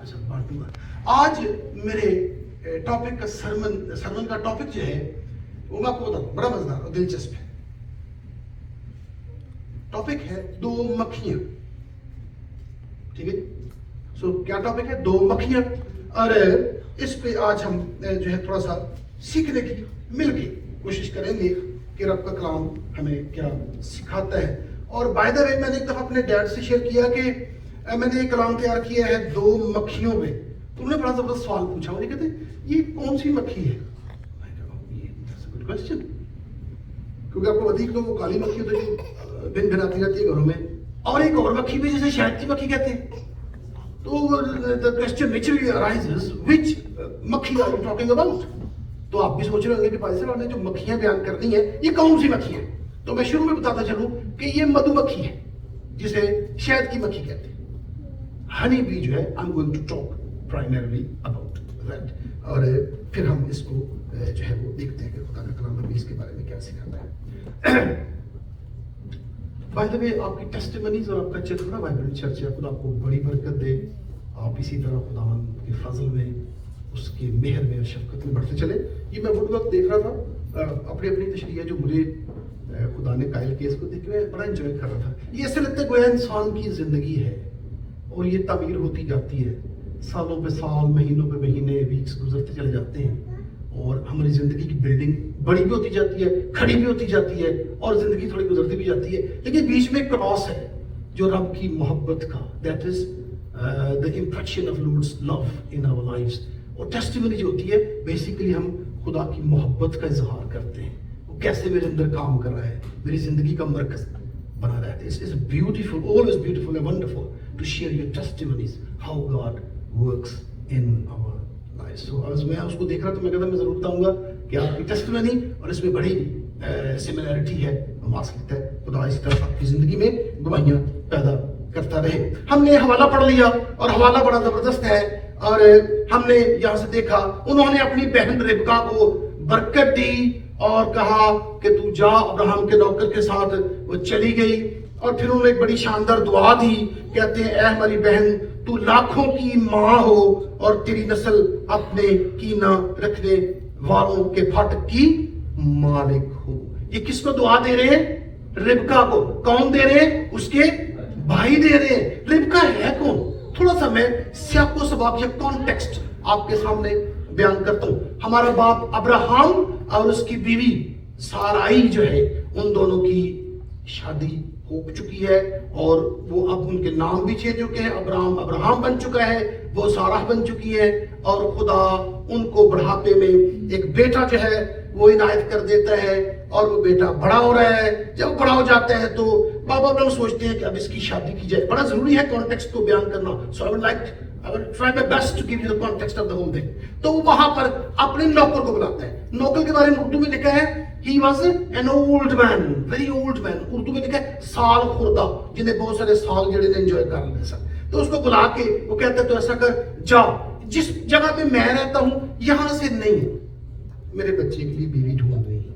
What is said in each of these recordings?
اچھا پارٹ 2 آج میرے ٹاپک کا سرمن کا ٹاپک جو ہے وہ میں آپ کو بتاؤں، بڑا مزیدار اور دلچسپ ہے. ٹاپک ہے 2 مکھیاں. ٹھیک ہے، سو کیا ٹاپک ہے؟ 2 مکھیاں. اور اس پہ آج ہم جو ہے تھوڑا سا سیکھنے کی مل کے کوشش کریں گے کہ رب کا کلام ہمیں کیا سکھاتا ہے. اور بائی دا وے میں نے ایک دفعہ اپنے ڈیڈ سے شیئر کیا کہ میں نے ایک کلام تیار کیا ہے 2 مکھیوں پہ. تو انہوں نے بڑا زبردست سوال پوچھا، مجھے کہتے یہ کون سی مکھی ہے؟ Good question. کیونکہ آپ کو ادھک تو وہ کالی مکھی ہوتی ہے جو دن بھر آتی رہتی ہے گھروں میں، اور ایک اور مکھی بھی جسے شہد کی مکھی کہتے ہیں. تو the question naturally arises which مکھی are you talking about؟ تو آپ بھی سوچ رہے ہوں گے کہ بھائی صاحب نے جو مکھیاں بیان کرنی ہیں یہ کون سی مکھی ہیں؟ تو میں شروع میں بتاتا چلوں کہ یہ مدھو مکھی ہے جسے شہد کی مکھی کہتے ہیں. ہنی بی جو ہے I'm going to talk primarily about that. اور پھر ہم اس کو جو ہے وہ دیکھتے ہیں کہ خدا کا کلام ہمیں اس کے بارے میں کیا سکھاتا ہے. بائی دا وے آپ کی ٹیسٹیمنیز اور آپ کا چرچ بڑا وائبرنٹ چرچ ہے. خدا آپ کو بڑی برکت دے. آپ اسی طرح خداوند کے فضل میں، اس کی مہر میں اور شفقت میں بڑھتے چلے. یہ میں وہ وقت دیکھ رہا تھا اپنی تشریح جو مجھے خدا نے قائل کیا، اس کو دیکھ کے میں بڑا انجوائے کر رہا تھا. یہ ایسے لگتا ہے گویا انسان کی زندگی ہے اور یہ تعمیر ہوتی جاتی ہے. سالوں پہ سال، مہینوں پہ مہینے، ویکس گزرتے چلے جاتے ہیں اور ہماری زندگی کی بلڈنگ بڑی بھی ہوتی جاتی ہے، کھڑی بھی ہوتی جاتی ہے اور زندگی تھوڑی گزرتی بھی جاتی ہے. لیکن بیچ میں کراس ہے جو رب کی محبت کا، that is the impression of Lord's love in our lives. اور ٹیسٹیمنی جو ہوتی ہے بیسیکلی ہم خدا کی محبت کا اظہار کرتے ہیں. وہ کیسے میرے اندر کام کر رہا ہے، میری زندگی کا مرکز بنا رہتا ہے. It's beautiful, always beautiful and wonderful to share your testimonies how God works in our lives. So میں اس کو دیکھ رہا تو میں کہتا میں ضرور بتاؤں گا کہ آپ کی ٹیسٹیمنی اور اس میں بڑی سملیرٹی ہے. نماز لکھتا ہے خدا اسی طرح آپ کی زندگی میں گواہیاں پیدا کرتا رہے. ہم نے حوالہ پڑھ لیا اور حوالہ بڑا زبردست ہے. اور ہم نے یہاں سے دیکھا انہوں نے اپنی بہن ربکا کو برکت دی اور کہا کہ تو جا. ابراہم کے نوکر کے ساتھ وہ چلی گئی اور پھر انہوں نے ایک بڑی شاندار دعا دی. کہتے ہیں اے ہماری بہن تو لاکھوں کی ماں ہو اور تیری نسل اپنے کینہ رکھنے والوں کے پھاٹک کی مالک ہو. یہ کس کو دعا دے رہے ہیں؟ ربکا کو. کون دے رہے ہیں؟ اس کے بھائی دے رہے ہیں. ربکا ہے کون؟ تھوڑا سا میں سیاق و سباق یا کانٹیکسٹ آپ کے سامنے بیان کرتا ہوں. ہمارا باپ ابراہم اور اس کی بیوی سارائی جو ہے ان دونوں کی شادی ہو چکی ہے اور وہ اب ان کے نام بھی چینج ہو گئے ہیں. ابراہم بن چکا ہے، وہ سارہ بن چکی ہے اور خدا ان کو بڑھاپے میں ایک بیٹا جو ہے وہ عنایت کر دیتا ہے اور وہ بیٹا بڑا ہو رہا ہے. جب بڑا ہو جاتا ہے تو بابا ابراہم سوچتے ہیں کہ اب اس کی شادی کی جائے. بڑا ضروری ہے کانٹیکسٹ کو بیان کرنا. سو I will try my best to give you the context of the whole thing. تو وہ وہاں پر اپنے نوکر کو بلاتا ہے. نوکر کے بارے میں اردو میں لکھا ہے he was an old man, very old man. Urdu میں لکھا ہے سال خوردہ، جنہیں بہت سارے سال جڑے نے انجوائے کر لیتے سن. تو اس کو بلا کے وہ کہتا ہے تو ایسا کر، جا جس جگہ پہ میں رہتا ہوں یہاں سے نہیں، میرے بچے کے لیے بیوی ڈھونڈ رہی ہے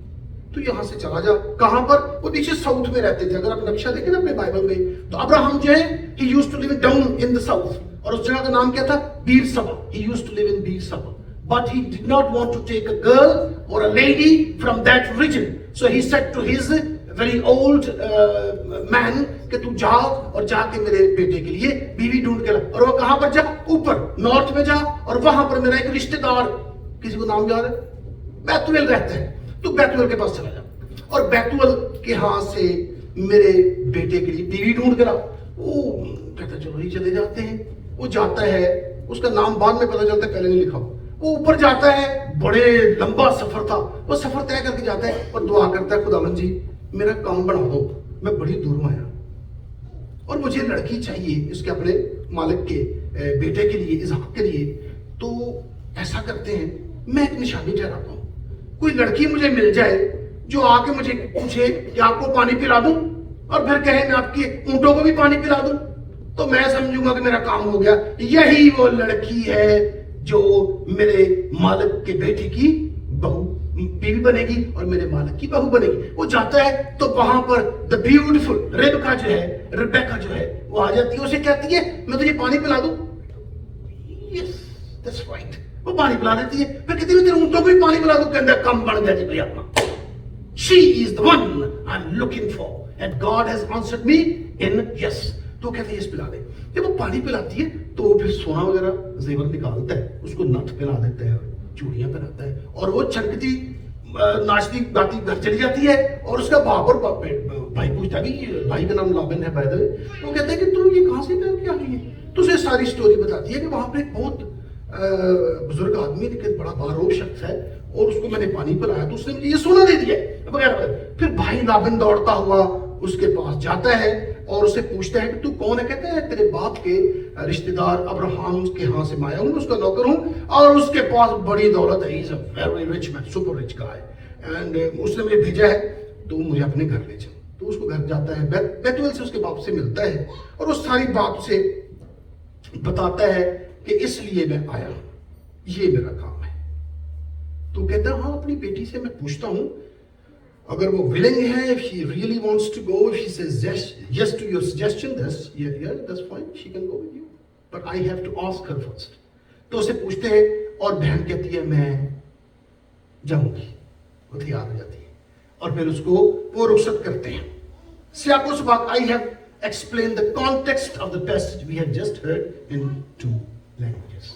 تو یہاں سے چلا جا. کہاں پر؟ وہ نیچے ساؤتھ میں رہتے تھے. اگر آپ نقشہ دیکھیں نا اپنے بائبل میں تو ابراہم جو ہے he used to live down in the south اور اس جگہ کا نام کیا تھا؟ بیر سبا. He used to live in بیر سبا. But he did not want to take a girl or a lady from that region. So he said to his very old man کہ تو جا اور جا کے میرے بیٹے کے لیے بیوی ڈھونڈ کے لا. اور وہ کہاں پر جا؟ اوپر نارتھ میں جا اور وہاں پر میرا ایک رشتہ دار، کسی کو نام یاد ہے؟ بیتویل رہتا ہے. تو بیتویل کے پاس چلا جا اور بیتویل کے ہاں سے میرے بیٹے کے لیے بیوی ڈھونڈ کے لا. وہ کہتا چلو ہی چلے جاتے ہیں. وہ جاتا ہے، اس کا نام بعد میں پتہ چلتا ہے، پہلے نہیں لکھا. وہ اوپر جاتا ہے، بڑے لمبا سفر تھا. وہ سفر طے کر کے جاتا ہے اور دعا کرتا ہے خداوند جی میرا کام بڑھا دو، میں بڑی دور آیا اور مجھے لڑکی چاہیے اس کے اپنے مالک کے بیٹے کے لیے، اسحاق کے لیے. تو ایسا کرتے ہیں میں ایک نشانی ٹھہراتا ہوں، کوئی لڑکی مجھے مل جائے جو آ کے مجھے پوچھے کہ آپ کو پانی پلا دوں اور پھر کہے میں آپ کے اونٹوں کو بھی پانی پلا دوں تو میں سمجھوں گا کہ میرا کام ہو گیا. یہی وہ لڑکی ہے جو میرے مالک کے بیٹے کی بہو بیوی بنے گی اور میرے مالک کی بہو بنے گی. وہ جاتا ہے تو وہاں پر the beautiful ربیکا جو ہے وہ آ جاتی ہے. اسے کہتی ہے میں تجھے پانی پلا دوں. Yes that's right. वो पानी पिला देती है, फिर कहती है तेरे ऊँटों को भी पानी पिला दो, कहता कम बढ़ गया जी भाई अपना। She is the one I'm looking for and God has answered me in yes। तो कहते हैं यस पिला दे। जब वो पानी पिलाती है तो फिर सोना वगैरह जेवर निकालता है, उसको नथ पहना देता है, चूड़ियां पहनाता है, और वो छनकती नाचती गाती घर चली जाती है। और उसका बाप और भाई पूछता भी, भाई का नाम लाबन है बाय द वे, तो कहते हैं कि तू ये कहाँ से पहन के आ गई है। तो उसे सारी स्टोरी बताती है कि वहां पर एक बहुत बुजुर्ग आदमी, लेकिन बड़ा बारोब शख्स है, और उसको मैंने पानी पिलाया तो उसने मुझे ये सोना दे दिया वगैरह। फिर भाई लाबन दौड़ता हुआ उसके पास जाता है और उससे पूछता है कि तू कौन है। कहता है तेरे बाप के रिश्तेदार अब्राहम के यहाँ से मैं आया हूँ, उसका नौकर हूँ, और उसके पास बड़ी दौलत है, is a very rich man, super rich guy, and उसने मुझे भेजा है तो मुझे अपने घर ले चल। तो उसको घर जाता है, बेतुएल से उसके बाप से मिलता है और वो सारी बात उसे बताता है कि इसलिए मैं आया हूँ, ये मेरा काम है। तो कहता है हाँ अपनी बेटी से मैं पूछता हूँ, अगर वो विलिंग है, if she really wants to go, if she says yes to your suggestion, that's fine, she can go with you, but I have to ask her first। तो उसे पूछते हैं और बहन कहती है मैं जाऊंगी, वो तैयार हो जाती है और फिर उसको वो रुखसत करते हैं। सियाको सबाक, I have explained the context of the passage we had just heard in 2 languages।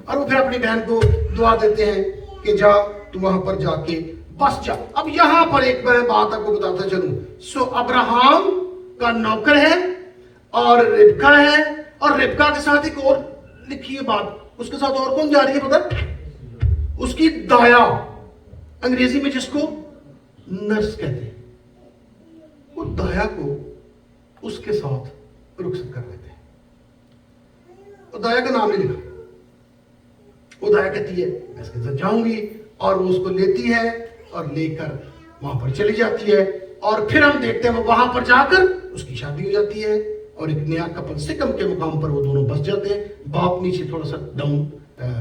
और वो फिर अपनी बहन को दुआ देते हैं कि जा तू वहां पर जाके बस जा। अब यहां पर एक मैं बात आपको बताता चलूं। सो अब्राहम का नौकर है और रिबका है, और रिबका के साथ एक और लिखी है बात, उसके साथ और कौन जा रही है पता? उसकी दाया, अंग्रेजी में जिसको नर्स कहते हैं, वो दाया को उसके साथ रुखसत कर देते हैं। और दाया का नाम नहीं लिखा, वो दाया कहती है मैं इसके साथ जाऊंगी, और वो उसको लेती है और लेकर वहां पर चली जाती है। और फिर हम देखते हैं वो वहां पर जाकर उसकी शादी हो जाती है और एक नया कपल सिकम के मुकाम पर वो दोनों बस जाते हैं। बाप नीचे थोड़ा सा डाउन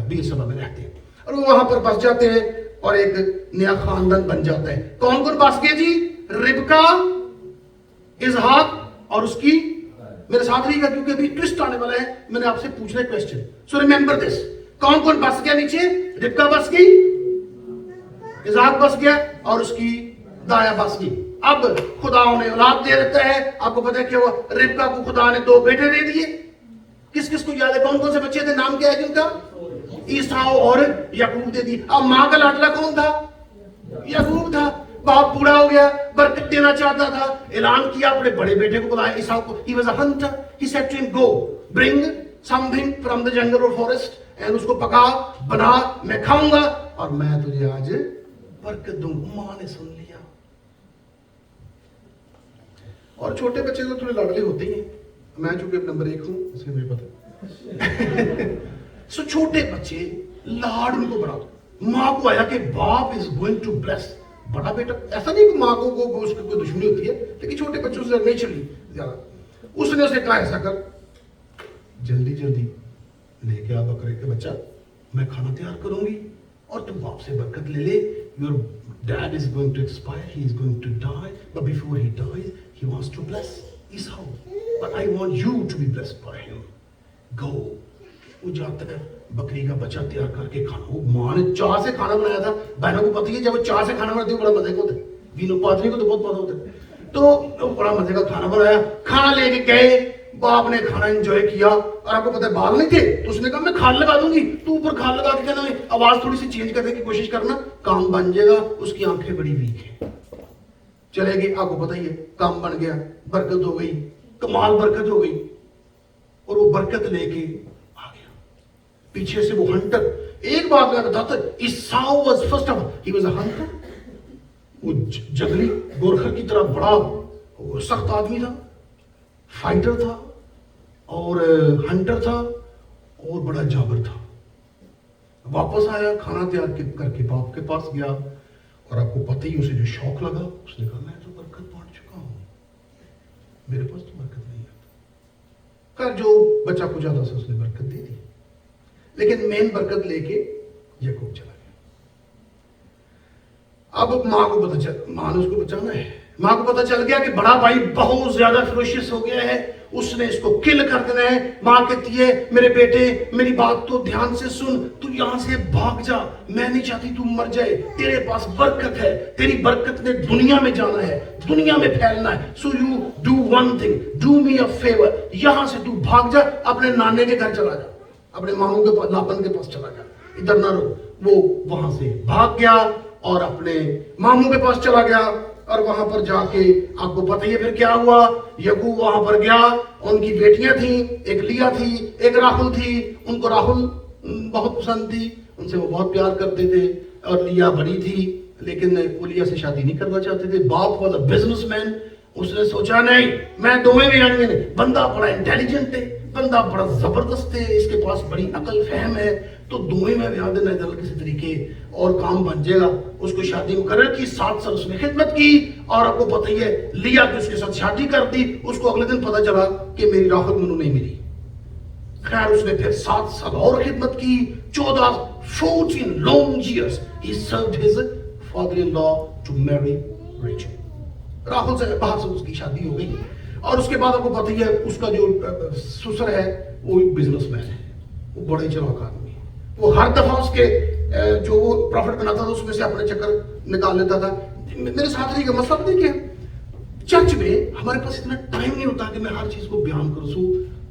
बीरसभा में रहते हैं और वो वहां पर बस जाते हैं और एक नया खानदान बन जाता है। कौन कौन बस गए जी? रिबका, इसहाक और उसकी, मेरे साथ रहिएगा क्योंकि अभी ट्विस्ट आने वाला है, मैंने आपसे पूछना है क्वेश्चन, सो रिमेंबर दिस। कौन कौन बस गया नीचे? रिबका बस गई, इसहाक बस गया और उसकी दाया बस गई। अब खुदा उन्हें औलाद दे देता है। आपको पता है क्या हुआ? रिबका को खुदा ने 2 बेटे दे दिए। किस किस को याद है कौन कौन से बच्चे थे? नाम क्या है जिनका? ईसाऊ और याकूब दे दी। अब मां का लाडला कौन था? याकूब था। बाप बूढ़ा हो गया, बरकत देना चाहता था, ऐलान किया अपने बड़े बेटे को बुलाया ईसाऊ को। He was a hunter, he said to him go bring something from the jungle और फॉरेस्ट, एंड उसको पका बना, मैं खाऊंगा और मैं तुझे आज बरकत दूंगा। मां ने सुन लिया। और छोटे बच्चे तो थोड़े लाडले होते ही हैं, मैं चूंकि अब नंबर 1 हूं इसलिए मुझे पता सो छोटे बच्चे लाड उनको बड़ा, मां को आया कि बाप इज गोइंग टू ब्लेस बड़ा बेटा। ऐसा नहीं कि मां को उसकी कोई दुश्मनी होती है, लेकिन छोटे बच्चों से नेचुरली ज्यादा। उसने उसे कहा ऐसा कर, जल्दी जल्दी लेके आ बकरे के बच्चा, मैं खाना तैयार करूंगी और तुम बाप से बरकत ले ले। Your dad is going to expire, he is going to die, but before he dies he wants to bless Esau, but I want you to be blessed by him. Go. वो जाता है, बकरी का बच्चा तैयार करके खाना, वो मां ने चाह से खाना बनाया था। बहनों को पता ही है जब वो चाह से खाना बनाती है बड़ा मजे का होता है, वीनों को आदमी को तो बहुत पता होता है। तो बड़ा मजे का खाना बनाया, खाना लेके गए, बाप ने खाना एंजॉय किया। और आपको पता है बाल नहीं थे तो उसने कहा मैं खाल लगा दूंगी, तू ऊपर खाल लगा के कहना आवाज थोड़ी सी चेंज करने की कोशिश करना, काम बन जाएगा। उसकी आंखें बड़ी वीक है, चलेगी, आपको पता ही है, काम बन गया, बरकत हो गई, कमाल बरकत हो गई। और वो बरकत लेके आ गया। पीछे से वो हंटर, एक बात मैं बताता, Esau was first of he was a hunter. वो जंगली गोरखर की तरह बड़ा सख्त आदमी था, फाइटर था और हंटर था और बड़ा जाबर था। वापस आया, खाना तैयार करके बाप के पास गया, और आपको पता ही उसे जो शौक लगा, उसने कहा मैं तो बरकत बांट चुका हूं, मेरे पास तो बरकत नहीं है। कर जो बचा कुछ ज्यादा से उसने बरकत दे दी, लेकिन मेन बरकत लेके याकूब चला गया। अब मां को पता चल, मां ने उसको बचाना है, माँ को पता चल गया कि बड़ा भाई बहुत ज्यादा फिरोशियस हो गया है, उसने इसको किल कर देना है। माँ कहती है मेरे बेटे मेरी बात तो ध्यान से सुन, तू यहाँ से भाग जा, मैं नहीं चाहती तू मर जाए, तेरे पास बरकत है, तेरी बरकत ने दुनिया में जाना है, दुनिया में फैलना है। So you do one thing, do me a favour, यहाँ से तू भाग जा, अपने नाने के घर चला जा, अपने मामू के पास, नापन के पास चला जा, इधर ना रहो। वो वहां से भाग गया और अपने मामू के पास चला गया, और वहां पर जाके आपको पता ही है फिर क्या हुआ। यकूब वहां पर गया, उनकी बेटियां थी, एक लिया थी, एक राहुल थी। उनको राहुल बहुत पसंद थी, उनसे वो बहुत प्यार करते थे, और लिया बड़ी थी, लेकिन वो लिया से शादी नहीं करना चाहते थे। बाप वाज अ बिजनेसमैन, उसने सोचा नहीं, मैं दोवें में आएंगे नहीं, बंदा बड़ा इंटेलिजेंट है, बंदा बड़ा जबरदस्त है, इसके पास बड़ी अकल फहम है, तो दोवें में ब्याह देना इधर किसी तरीके और काम बन जाएगा। उसको शादी मुकर्रर की, 7 साल उसने खिदमत की, और आपको पता ही है लिया कि उसके साथ शादी कर दी। उसको अगले दिन पता चला कि मेरी राहत मनु नहीं मिली। खैर उसने फिर 7 साल और खिदमत की, 14 long years he served his father-in-law to marry Rachel. Rahul से बाहर से उसकी शादी हो गई, और उसके बाद आपको पता ही है उसका जो ससुर है वो एक बिजनेसमैन है, वो बड़े चालाक आदमी है। वो हर दफा उसके जो वो प्रॉफिट बनाता था उसमें से अपने चक्कर निकाल लेता था। मेरे साथ रही का मसला पता क्या, चर्च में हमारे पास इतना टाइम नहीं होता कि मैं हर चीज को बयान करूं।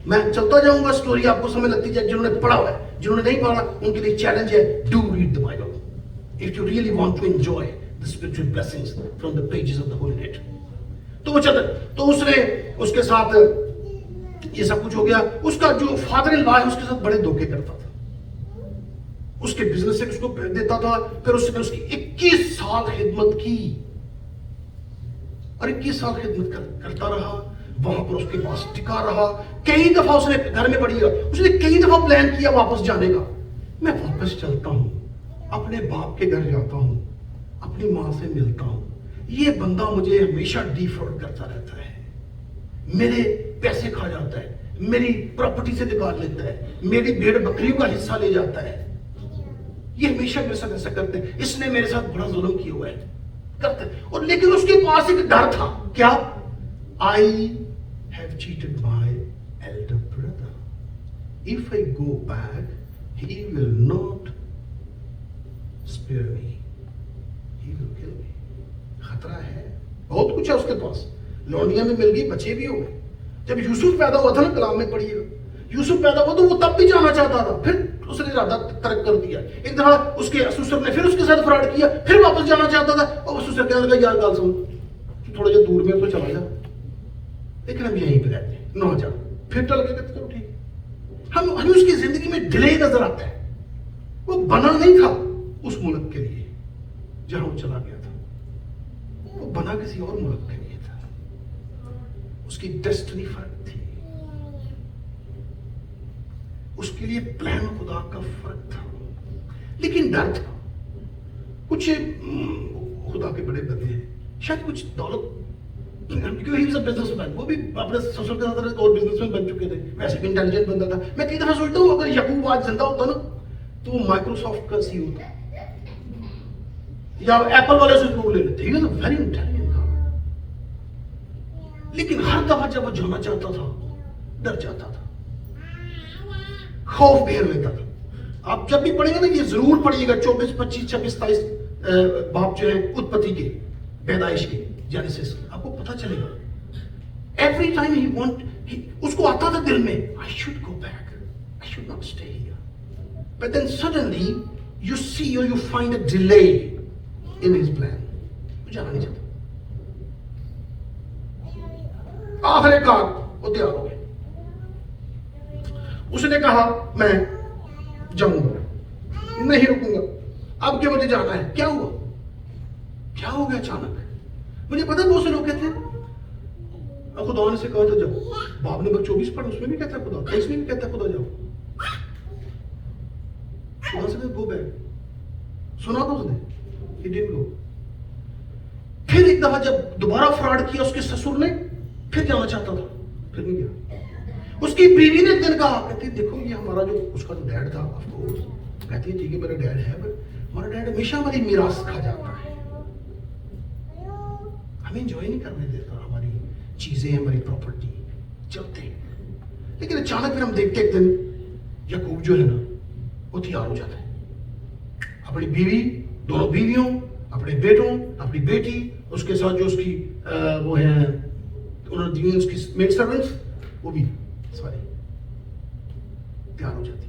मैं चलता जाऊंगा, स्टोरी आपको समझ लगती है। जिन्होंने पढ़ा हुआ है, जिन्होंने नहीं पढ़ा उनके लिए चैलेंज है, do read the Bible if you really want to enjoy the spiritual blessings from the pages of the holy net. तो वो चलता, तो उसने उसके साथ ये सब कुछ हो गया। उसका जो फादर इन लॉ है उसके साथ बड़े धोखे करता था, उसके बिजनेस से उसको देता था। फिर उसने उसकी 21 साल खिदमत की, और 21 साल खिदमत करता रहा, वहां पर उसके पास टिका रहा। कई दफा उसने घर में पड़ी, उसने कई दफा प्लान किया वापस जाने का। मैं वापस चलता हूं, अपने बाप के घर जाता हूं, अपनी मां से मिलता हूं। ये बंदा मुझे हमेशा डिफ्रॉड करता रहता है, मेरे पैसे खा जाता है, मेरी प्रॉपर्टी से निकाल लेता है, मेरी भेड़ बकरियों का हिस्सा ले जाता है। ये हमेशा मेरे साथ ऐसा करते हैं, इसने मेरे साथ बड़ा जुल्म किया हुआ है करते। और लेकिन उसके पास एक डर था, क्या? I have cheated my elder brother, if I go back he will not spare me, he will kill me. खतरा है, बहुत कुछ है उसके पास, लौंडियां में मिल गई, बच्चे भी हो गए। जब यूसुफ पैदा हुआ था ना, कलाम में पढ़िएगा, यूसुफ पैदा हुआ तो वो तब भी जाना चाहता था, फिर उसने इरादा तर्क कर दिया। एक दफा उसके ससुर ने फिर उसके साथ फ्रॉड किया, फिर वापस जाना चाहता था, और वो ससुर कहने लगा यार गाल सुन, थोड़ा जो दूर में तो चला जा, लेकिन हम यहीं पे रहते हैं, ना जा। फिर टल के कहते चलो ठीक। हमें उसकी जिंदगी में डिले नजर आता है। वो बना नहीं था उस मुल्क के लिए जहां वो चला गया था, वो बना किसी और मुल्क के लिए था, उसकी डेस्टिनी फर्क थी, उसके लिए प्लान खुदा का फर्क था, लेकिन डर था। कुछ खुदा के बड़े बंदे हैं, शायद कुछ दौलत, क्योंकि ही वाज अ बिजनेसमैन, वो भी अपने ससुर के साथ और बिजनेसमैन बन चुके थे, वैसे भी इंटेलिजेंट बंदा था। मैं कई दफा सोचता हूँ अगर यकूब आज जिंदा होता ना तो वो माइक्रोसॉफ्ट का सीईओ होता, या एप्पल वाले से लोग ले लेते। ही वाज अ वेरी इंटेलिजेंट गाय, लेकिन हर दफा जब वो जाना चाहता था डर जाता था, खौफ घेर लेता था। आप जब भी पढ़ेंगे ना, ये जरूर पढ़िएगा 24, 25, 26, 27 बाप जो है उत्पत्ति के, पैदाइश के, जेनेसिस के, आपको पता चलेगा। एवरी टाइम ही वांट, उसको आता था दिल में, I should go back, I should not stay here, but then suddenly you see और you find a delay in his plan, वो जाना नहीं चाहता। आखिरकार वो तैयार हो गए, उसने कहा मैं जाऊंगा, नहीं रुकूंगा, अब क्या मुझे जाना है। क्या हुआ, क्या हो गया अचानक? मुझे पता है बहुत से लोग कहते हैं खुदा ने से कहा था जाओ, बाब नंबर 24 पढ़, उसमें भी कहता है खुदा, 23 में भी कहता है खुदा जाओ, खुदा से गो बैक, सुना था उसने, he didn't go। फिर एक दफा जब दोबारा फ्रॉड किया उसके ससुर ने, फिर जाना चाहता था, फिर नहीं गया। उसकी बीवी ने एक दिन कहा, कहती देखो ये हमारा जो उसका जो डैड था, ऑफ कोर्स, कहती है ठीक है मेरा डैड है, बट हमारा डैड हमेशा हमारी मीरास खा जाता है, ہمیں انجوائے نہیں کرنے دیتا ہماری چیزیں, ہماری پراپرٹی, چلتے ہیں. لیکن اچانک پھر ہم دیکھتے ایک دن یعقوب جو ہے نا وہ تیار ہو جاتا ہے, اپنی بیوی, دونوں بیویوں, اپنے بیٹوں, اپنی بیٹی, اس کے ساتھ جو اس کی وہ ہیں انہوں نے دی اس کی میڈ سرونٹس, وہ بھی سارے تیار ہو جاتی,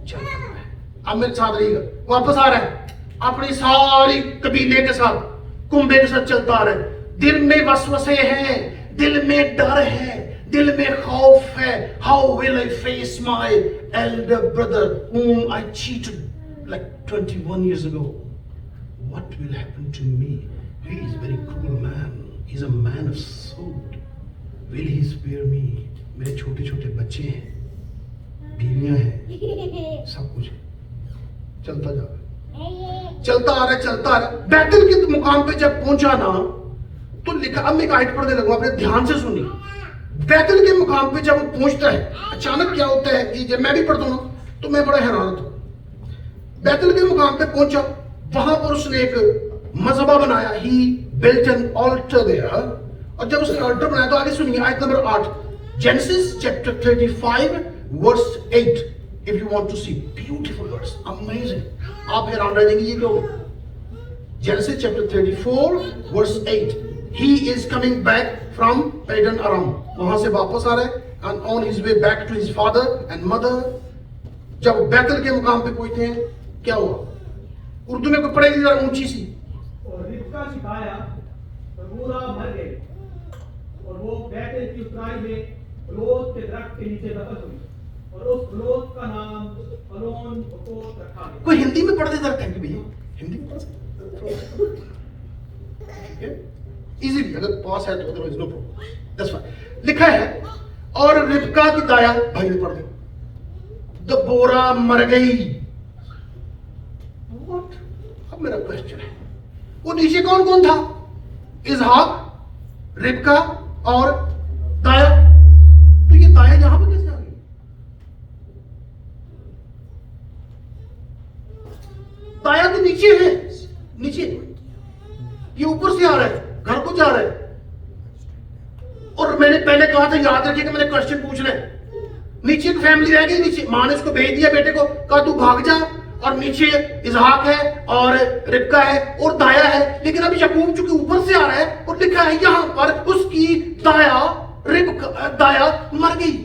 چل پڑتا ہے. اب میرے ساتھ رہے گا, واپس آ رہا ہے اپنی ساری قبیلے کے ساتھ, کنبے کے ساتھ چلتا آ رہا ہے. دل میں وسوسے ہیں, دل میں ڈر ہے, دل میں خوف ہے. How will I face my elder brother whom I cheated like 21 years ago? What will happen to me? He is a very cruel man. He is a man of sword. Will he spare me? میرے چھوٹے چھوٹے بچے ہیں, بیویاں ہیں, سب کچھ ہے. چلتا جا رہا ہے, چلتا آ رہا ہے, چلتا آ رہا ہے. بیتل کے مقام پہ جب پہنچا نا تو لکھا, اب میں ایک آیت پڑھنے لگوں, آپ نے دھیان سے سنی. بیتل کے مقام پہ جب وہ پہنچتا ہے, اچانک کیا ہوتا ہے کہ جب میں بھی پڑھتا ہوں تو میں بڑا حیران ہوتا ہوں. بیتل کے مقام پہ پہنچا, وہاں پر اس نے ایک مذبح بنایا. He built an altar there. اور جب اس نے altar بنایا تو آگے سنیے آیت number 8, Genesis chapter 35 verse 8. If you want to see, beautiful verse, amazing. آپ حیران رہ جائیں گے یہ کیا ہوگا. Genesis chapter 34 verse 8. He is coming back from Padan Aram. وہاں سے واپس آ رہا ہے, and on his way back to his father and mother. جب بیتل کے مقام پہ پہنچتے ہیں کیا ہوا, اردو میں کوئی پڑھے گی ذرا اونچی سی. اور ربکا سکھایا اور بورا مر گئے اور وہ بیتل کی اترائی میں بلوت کے درخت کے نیچے دفن ہوئی اور اس بلوت کا نام پلون بکوت رکھا گیا. کوئی ہندی میں پڑھ دے ذرا, تھینک یو بھیا, ہندی میں پڑھ سکتے ہیں ایزیلی, اگر پاس ہے تو otherwise no problem. That's fine. لکھا ہے اور ربکا کی دایا, بھائی نے پڑھ دی, دبورا مر گئی. اب میرا کوشچن ہے, وہ نیچے کون کون تھا؟ اسحاق, ربکا اور دایا. تو یہ دایا یہاں پہ کیسے آ گئی؟ دایا تو نیچے ہے, نیچے, یہ اوپر سے آ رہا ہے, گھر کو جا رہا ہے. اور میں نے پہلے کہا تھا, یاد رکھیے کہ میں نے کوشچن پوچھنا ہے. نیچے ایک فیملی رہ گئی, نیچے ماں نے اس کو بھیج دیا بیٹے کو, کہا تو بھاگ جا, اور نیچے اسحاق ہے اور ربکا ہے اور دایا ہے. لیکن اب یعقوب چونکہ اوپر سے آ رہا ہے اور لکھا ہے یہاں پر اس کی دایا, دایا مر گئی.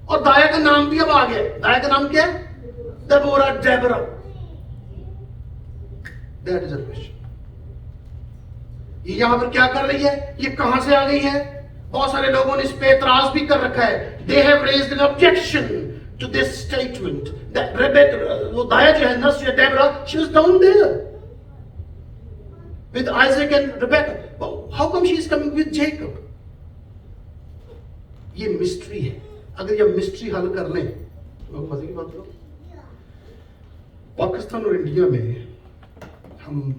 اور دایا کا نام بھی اب آ گیا. دایا کا نام کیا ہے؟ Deborah, Debra. That is a question. یہ یہاں پر کیا کر رہی ہے, یہ کہاں سے آ گئی ہے؟ بہت سارے لوگوں نے اس پہ اعتراض بھی کر رکھا ہے. They have raised an objection to this statement that Rebecca, وہ دایا جو ہے, نرس یا Debra, she was down there with Isaac and Rebecca. But how come she is coming with Jacob? یہ مسٹری ہے. اگر یہ مسٹری حل کر لیں تو مزے کی بات کرو. پاکستان اور انڈیا میں ہم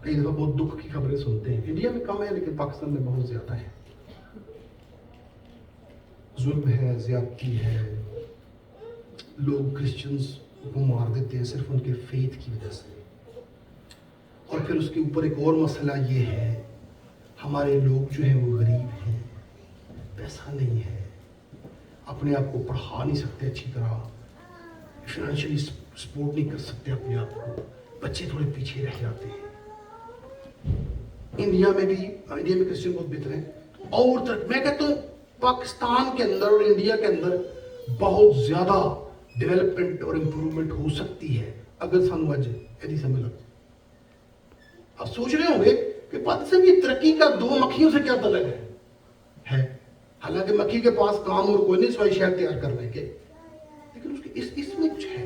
کئی دفعہ بہت دکھ کی خبریں سنتے ہیں. انڈیا میں کم ہے لیکن پاکستان میں بہت زیادہ ہے. ظلم ہے, زیادتی ہے, لوگ کرسچنز کو مار دیتے ہیں صرف ان کے فیتھ کی وجہ سے. اور پھر اس کے اوپر ایک اور مسئلہ یہ ہے, ہمارے لوگ جو ہیں وہ غریب ہیں, پیسہ نہیں ہے, اپنے آپ کو پڑھا نہیں سکتے اچھی طرح, فائنینشلی سپورٹ نہیں کر سکتے اپنے آپ کو, بچے تھوڑے پیچھے رہ جاتے ہیں. انڈیا میں بھی, انڈیا میں کرسچن بہت بہتر ہیں. اور میں کہتا ہوں پاکستان کے اندر اور انڈیا کے اندر بہت زیادہ ڈیولپمنٹ اور امپروومنٹ ہو سکتی ہے اگر سانو اج ایسی سمجھ لگ. آپ سوچ رہے ہوں گے کہ پاکستان کی ترقی کا دو مکھیوں سے کیا تعلق ہے. حالانکہ مکھی کے پاس کام اور کوئی نہیں سوائے شہد تیار کرنے کے, لیکن اس کے اس میں کچھ ہے.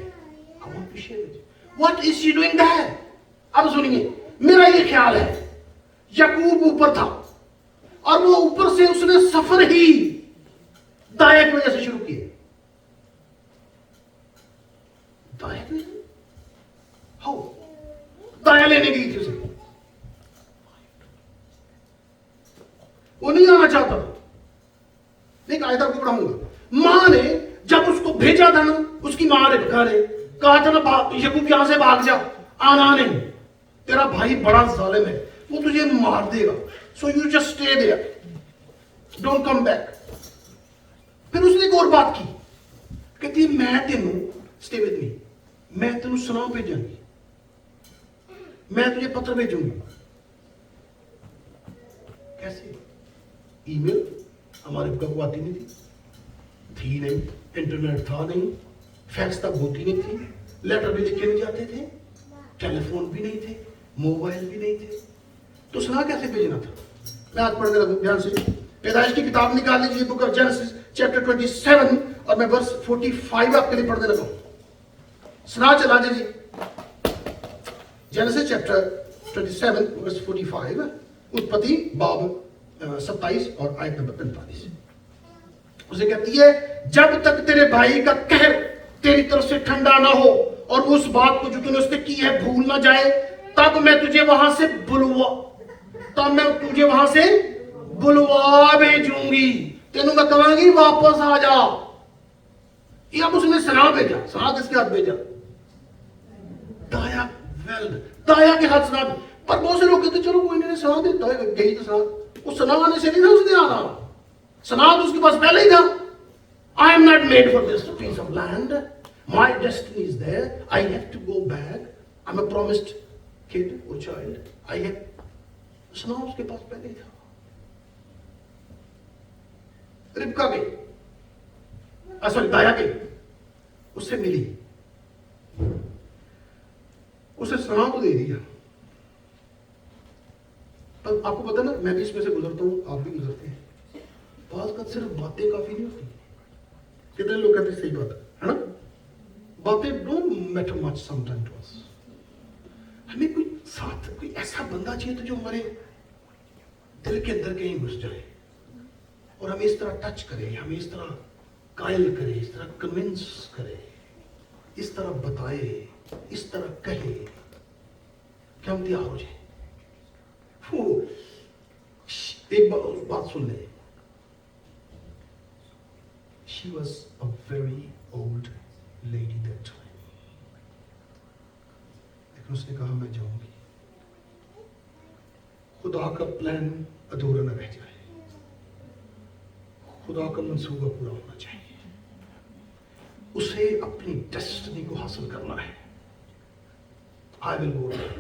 What is she doing there? اب سنیے, میرا یہ خیال ہے یعقوب اوپر تھا اور وہ اوپر سے اس نے سفر ہی دایا کی وجہ سے شروع کیا. دایا کی وجہ ہاؤ, دایا لینے گئی تھی اسے, وہ نہیں آنا چاہتا. ایک آیت آپ کو پڑھاؤں گا. ماں نے جب اس کو بھیجا تھا نا, اس کی ماں ربکا نے کہا تھا نا یعقوب یہاں سے بھاگ جا, آنا نہیں, تیرا بھائی بڑا ظالم ہے, وہ تجھے مار دے گا. So you just stay there, don't come back. फिर उसने एक और बात की, कहती मैं तेनू स्टे विद मी, मैं तेनू सुना भेजांगी, मैं तुझे पत्र भेजूंगी। कैसे? ईमेल हमारे को आती नहीं थी नहीं, इंटरनेट था नहीं, फैक्स तक होती नहीं थी, लेटर भी लिखे नहीं जाते थे, टेलीफोन भी नहीं थे, मोबाइल भी नहीं थे, तो सुना कैसे भेजना था? मैं आज पढ़ने लगूं, ध्यान से। पैदाइश की किताब निकाल लीजिए, बुक ऑफ जेनेसिस चैप्टर 27 और मैं वर्स 45 आपके लिए पढ़ने लगा। सुना चला जी, जेनेसिस चैप्टर 27 वर्स 45, उत्पत्ति बाब 27 और आयत नंबर 45। उसे कहती है, जब तक तेरे भाई का कहर तेरी तरफ से ठंडा ना हो और उस बात को जो तूने उससे की है भूल ना जाए, तब मैं तुझे वहां से बुलवा भेजूंगी, तेनू मैं कहूंगी वापस आ जा। ये अब उसने सना भेजा, सना किसके हाथ भेजा? दाया, दाया के हाथ सना। पर बहुत से लोग कहते चलो कोई नहीं, सना देता है, गई तो सना, वो सना आने से नहीं था उसने आना, सना तो उसके पास पहले ही था। I am not made for this piece of land. My destiny is there. I have to go back. I'm a promised kid or child. I have. सना उसके पास पहले ही था। रिबका गई, सॉरी दाया गई, उससे मिली, उसे सना तो दे दिया। पर आपको पता ना, मैं भी इसमें से गुजरता हूँ, आप भी गुजरते हैं। बात का सिर्फ बातें काफी नहीं होती। कितने लोग कहते हैं सही बात है ना? बातें don't matter much sometime to us. हमें कोई साथ, कोई ऐसा बंदा चाहिए तो जो हमारे दिल के अंदर कहीं घुस जाए और हमें इस तरह टच करे, हमें इस तरह कायल करे, इस तरह कन्विंस करे, इस तरह बताए, इस तरह कहे कि हम तैयार हो जाए। एक बात सुन ले, she was a very old lady that time, लेकिन उसने कहा मैं जाऊंगी, खुदा का प्लान अधूरा न रह जाए, खुदा का मंसूबा पूरा होना चाहिए, उसे अपनी डेस्टिनी को हासिल करना है। I will go there।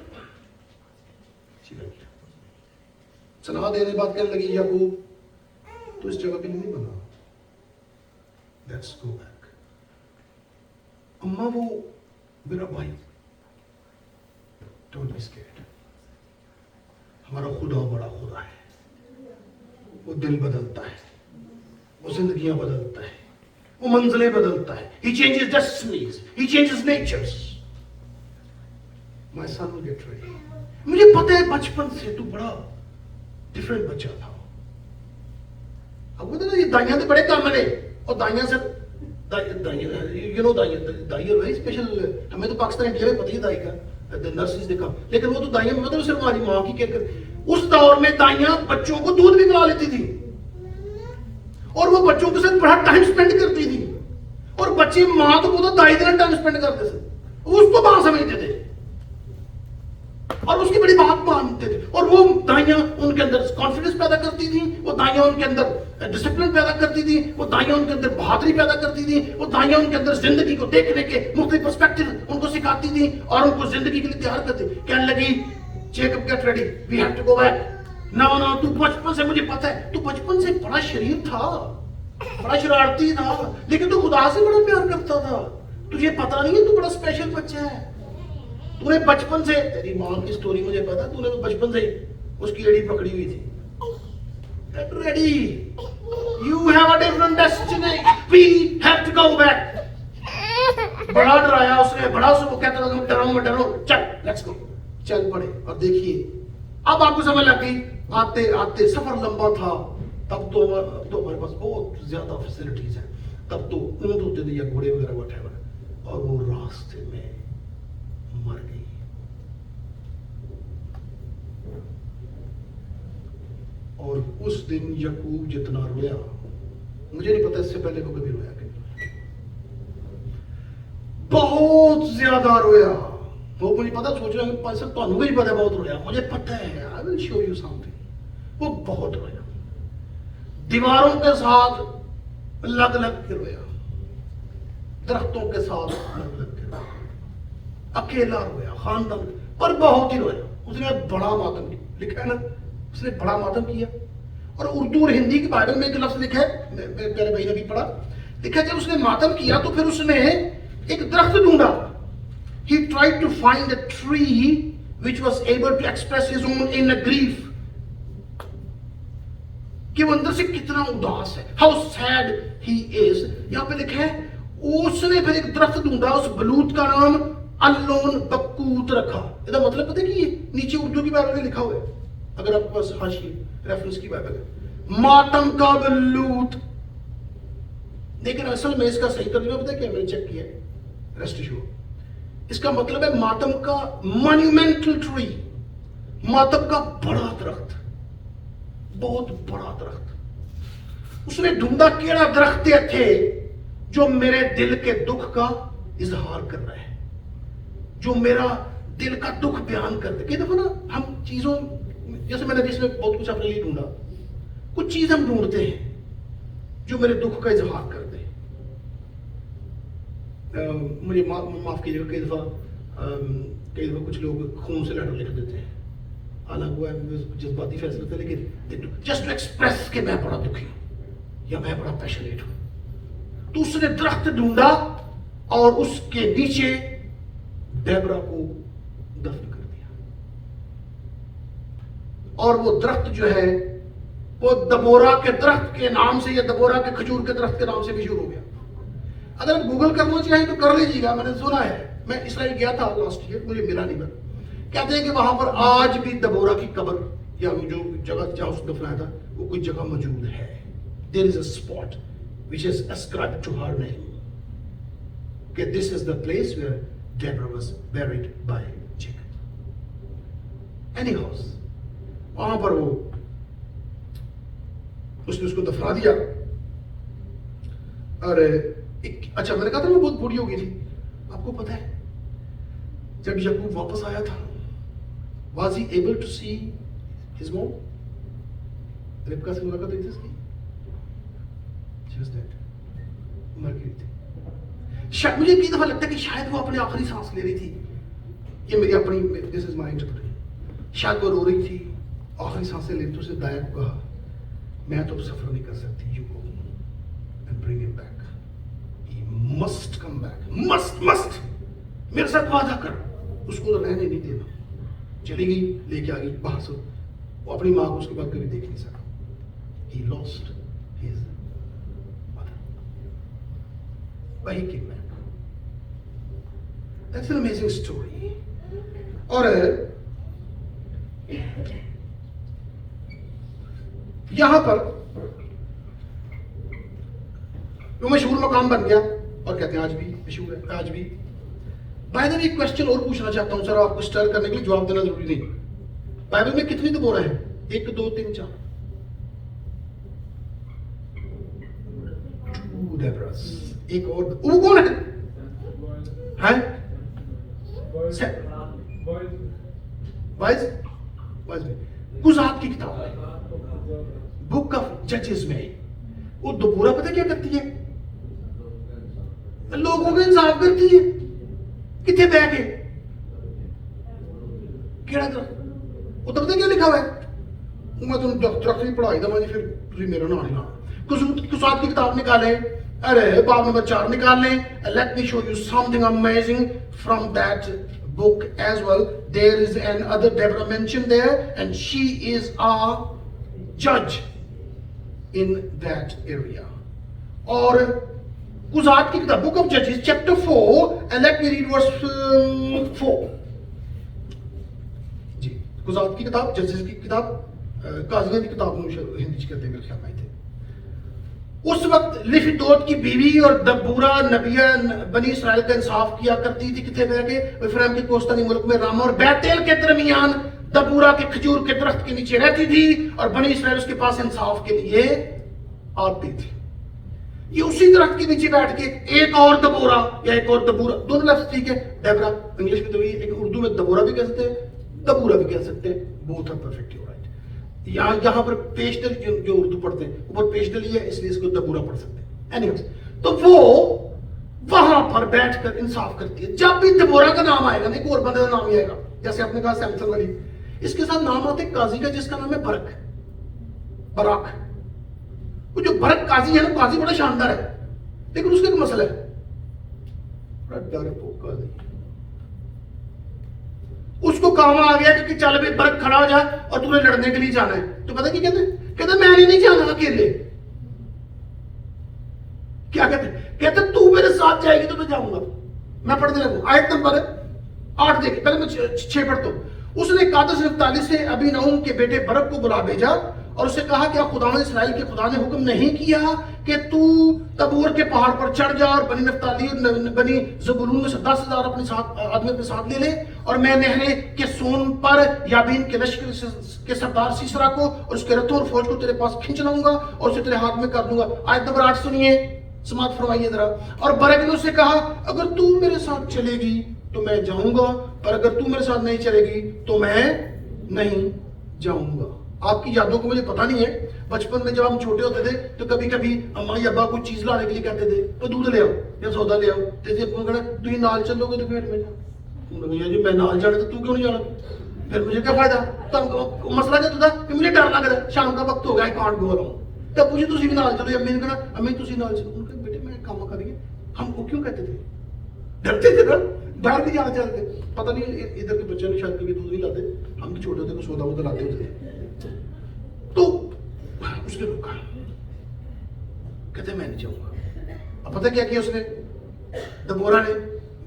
सलाह देने बात कहने लगी, याकूब तो इस जगह के लिए नहीं बना, लेट्स गो बैक। अम्मा वो मेरा भाई, डोंट बी स्कैर्ड, हमारा खुदा बड़ा खुदा है, वो दिल बदलता है, वो जिंदगियां बदलता है, वो मंजिलें बदलता है। He changes destinies, he changes natures। My son will get ready। मुझे पता है बचपन से तू बड़ा डिफरेंट बच्चा था। अब ना ये दाइयां तो बड़े काम ने, और दाइयां से you know Dai very special. हमें तो पाकिस्तान इंडिया में पता ही दाई का नर्सिस देखा, लेकिन वो तो दाइयां मतलब सिर्फ हमारी माँ की केयर कर। उस दौर में दाइयां बच्चों को दूध भी पिला लेती थी और वो बच्चों के साथ बड़ा टाइम स्पेंड करती थी, और बच्चे माँ तो बहुत दाई के टाइम स्पेंड करते थे, उसको माँ समझते थे और उसकी बड़ी बात मानते थे। और वो दाइयां उनके अंदर कॉन्फिडेंस पैदा करती थी, वो दाइयां उनके अंदर डिसिप्लिन पैदा करती थी, वो दाइयां उनके अंदर बहादुरी पैदा करती थी, वो दाइयां उनके अंदर जिंदगी को देखने के मुख्तलिफ पर्सपेक्टिव उनको सिखाती थी और उनको जिंदगी के लिए तैयार करती। कहने लगी Jacob get ready, we have to go back. ना ना तू बचपन से, मुझे पता है तू बचपन से बड़ा शरीर था, बड़ा शरारती था, लेकिन तू खुदा से बड़ा प्यार करता था। तुझे पता नहीं है तू बड़ा स्पेशल बच्चा है। तूने बचपन से, तेरी माँ की स्टोरी मुझे पता, तूने तो बचपन से उसकी एड़ी पकड़ी हुई थी। Get ready, you have a different destiny, we have to go back। बड़ा डराया उसने, बड़ा उसको कहता था डरो, चल लेट्स गो, चल पड़े। और देखिए अब आपको समझ लग गई, आते आते सफर लंबा था। तब तो हमारे पास बहुत ज्यादा फैसिलिटीज है, तब तो ऊंट होते थे या घोड़े वगैरह व्हाटएवर, और वो रास्ते में मर गई। और उस दिन याकूब जितना रोया, मुझे नहीं पता इससे पहले को कभी रोया कि बहुत ज्यादा रोया। वो मुझे पता, सोच रहा हूँ तो भी पता बहुत रोया, मुझे पता है। I will show you something. वो बहुत रोया, दीवारों के साथ लग लग के रोया, दरख्तों के साथ लग लग के रोया, अकेला रोया, खानदान पर बहुत ही रोया। उसने बड़ा मातम किया, लिखा है ना, उसने बड़ा मातम किया। और उर्दू और हिंदी की बाइबल में एक लफ्ज लिखा है, मेरे प्यारे भाई ने भी पढ़ा, लिखा है जब उसने मातम किया तो फिर उसने एक दरख्त ढूंढा। He tried to find a tree which was able to express his own inner grief, कि वो अंदर से कितना उदास है, how sad he is। यहाँ पे लिखा है उसने फिर एक दरख्त ढूंढा, उस बलूत का नाम अल्लोन बकूत रखा। इसका मतलब पता है कि ये नीचे उर्दू की बाइबल में लिखा हुआ है, अगर आपके पास हाशिए रेफरेंस की बाइबल है, मातम का बलूत। लेकिन असल में इसका सही तर्जुमा पता है क्या, मैंने चेक किया, रेस्ट एश्योर्ड, इसका मतलब है मातम का मॉन्यूमेंटल ट्री, मातम का बड़ा दरख्त, बहुत बड़ा दरख्त। उसने ढूंढा केड़ा दरख्त थे जो मेरे दिल के दुख का इजहार कर रहा है, जो मेरा दिल का दुख बयान कर दे। कई दफा ना हम चीजों, जैसे मैंने जिसमें बहुत कुछ अपने लिए ढूंढा, कुछ चीज हम ढूंढते हैं जो मेरे दुख का इजहार कर दे। मुझे माफ कीजिएगा, कई दफा कुछ लोग खून से लेटर लिख देते हैं, हालांकि वो जज्बाती फैसला था, लेकिन जस्ट टू एक्सप्रेस कि मैं बड़ा दुखी हूं या मैं बड़ा पैशनेट हूं। तो उसने दरख्त ढूंढा और उसके नीचे डेबरा को दफन कर दिया। और वो दरख्त जो है वो दबोरा के दरख्त के नाम से या दबोरा के खजूर के दरख्त के नाम से मशहूर हो गया। अगर आप गूगल करना चाहें तो कर लीजिएगा, मैंने सुना है, मैं इसराइल गया था लास्ट ईयर, मुझे मिला नहीं, पर कहते हैं कि वहां पर आज भी दबोरा की कब्र या जो जगह जहां उसको दफनाया था वो कोई जगह मौजूद है। There is a spot which is ascribed to her name, कि this is the place where Deborah was buried by Jacob. Anyhow, वहां पर वो उसने उसको दफना दिया। और अच्छा, मैंने कहा था वो बहुत बूढ़ी हो गई थी। आपको पता है जब याकूब वापस आया था, was he able to see his mom? रिबका से मुलाकात हुई थी उसकी? She was dead. मर गई थी। शायद मुझे कई दफा लगता है कि शायद वो अपने आखिरी सांस ले रही थी, ये मेरी अपनी, दिस इज माय इंटरप्रिटेशन। शायद वो रो रही थी, आखिरी सांसें ले, तो उसने दाया को कहा, मैं तो सफर नहीं कर सकती, you go and bring him back, he must come back, must मेरे साथ वादा कर, उसको तो रहने नहीं देना। चली गई, लेके आ गई बाहर से, वो अपनी माँ को उसके बाद कभी देख नहीं सका। ही लॉस्ट हिज मदर, वही came back. That's an amazing story. और यहां पर वो मशहूर मकाम बन गया, और कहते हैं आज भी मशहूर है, आज भी। बाय द वे एक क्वेश्चन और पूछना चाहता हूं सर, आपको स्टर करने के लिए, जवाब देना जरूरी नहीं। बाइबल में कितनी दबोरा है? 1 2 3 4 2 Deborahs। एक और, वो कौन है? वाइज में गुज़ात की किताब, बुक ऑफ जजेस में वो दबोरा पता क्या करती है? लोगों का इंसाफ करती है। कितने बैग है, केड़ा वो तो पता क्या लिखा हुआ है? मैं तुम दरख्त भी पढ़ाई दवा जी, फिर तुम मेरा नाम नहीं लाना। गुज़ात की किताब निकाले, अरे बाब नंबर 4 निकाल लें। Let me show you something amazing from that book as well. There is another Deborah mentioned there, and she is a judge in that area. और गुज़ात की किताब, Book of Judges chapter 4, and let me read verse 4 जी। गुज़ात की किताब, जजेस की किताब, काज़ियों की किताब हिंदी कहते हैं मेरे ख्याल में थे। उस वक्त लिफिदोत की बीवी और दबूरा नबिया बनी इसराइल का इंसाफ किया करती थी। कितने बह के इफ्राइम के कोस्तानी मुल्क में रामा और बैतेल के दरमियान दबूरा के खजूर के दरख्त के नीचे रहती थी, और बनी इसराइल उसके पास इंसाफ के लिए आती थी। ये उसी दरख्त के नीचे बैठ के एक और दबोरा या एक और दबूरा, दोनों लफ्ज ठीक है, डेबरा इंग्लिश में तो वही, लेकिन उर्दू में दबोरा भी कह सकते हैं, दबूरा भी कह सकते हैं, बोथ आर परफेक्टली राइट। यहाँ पर पेस्टल जो उर्दू पढ़ते हैं ऊपर पेस्टल ही है, इसलिए इसको दबूरा पढ़ सकते हैं। एनीवेज, तो वो वहां पर बैठकर इंसाफ करती है। जब भी दबोरा का नाम आएगा, एक और बंदे का नाम ही आएगा, जैसे आपने कहा सैमसन वाली, इसके साथ नाम आते काजी का जिसका नाम है बरक, बराक। वो जो बरक काजी है ना, काजी बड़ा शानदार है, लेकिन उसका एक मसला है, बड़ा डरपोक काजी। उसको काम आ गया कि चल भाई बरक खड़ा हो जाए और तुम्हें लड़ने के लिए जाना है, तो पता क्या कहते मैं नहीं जाना अकेले। क्या कहते तू मेरे साथ जाएगी तो मैं जाऊंगा। मैं पढ़ने लगूं, आयत नंबर 8 देखिए, पहले मैं 6 पढ़ता हूं। उसने कादस नफ्ताली से अबी नऊम के बेटे बरक को बुला भेजा और उसे कहा क्या खुदा इस्राएल के खुदा ने हुक्म नहीं किया कि तू तबूर के पहाड़ पर चढ़ जा और बनी नफ्ताली और बनी ज़बूलून में से 10,000 अपने साथ आदमी अपने साथ ले ले, और मैं नहरे के सोन पर याबीन के लश्कर के सरदार सीसरा को और उसके रथों और फौज को तेरे पास खींच लाऊंगा और उसे तेरे हाथ में कर दूंगा। आयत नंबर 8 सुनिए, समाप्त फरमाइए जरा। और बरक ने उससे कहा अगर तू मेरे साथ चलेगी तो मैं जाऊंगा, पर अगर तू मेरे साथ नहीं चलेगी तो मैं नहीं जाऊंगा। आपकी यादों को मुझे पता नहीं है, बचपन में जब हम छोटे होते थे तो कभी कभी अम्मा या अब्बा कोई चीज लाने के लिए कहते थे तो दूध ले आओ या सौदा ले आओ, जैसे कहना तू ही नाल चलोगे तो फिर मैं जी मैं नाल जाना तो तू क्यों नहीं जाना, फिर मुझे क्या फायदा। तो मसला क्या था कि मुझे डर लग रहा है, शाम का वक्त हो गया, आई कांट गो अराउंड। तब मुझे तुसी भी नाल चलो, अम्मी ने कहना अम्मी तुसी नाल चलो, उनके बेटे मैं काम करिए। हमको क्यों कहते थे, डरते थे ना, बाहर नहीं जाना चाहते। पता नहीं इधर के बच्चे ने शायद कभी दूध नहीं लाते, हम छोटे होते तो सौदा वोदा लाते होते। तो उसने रोका, कहते मैं नहीं जाऊंगा। अब पता क्या किया उसने, दबोरा ने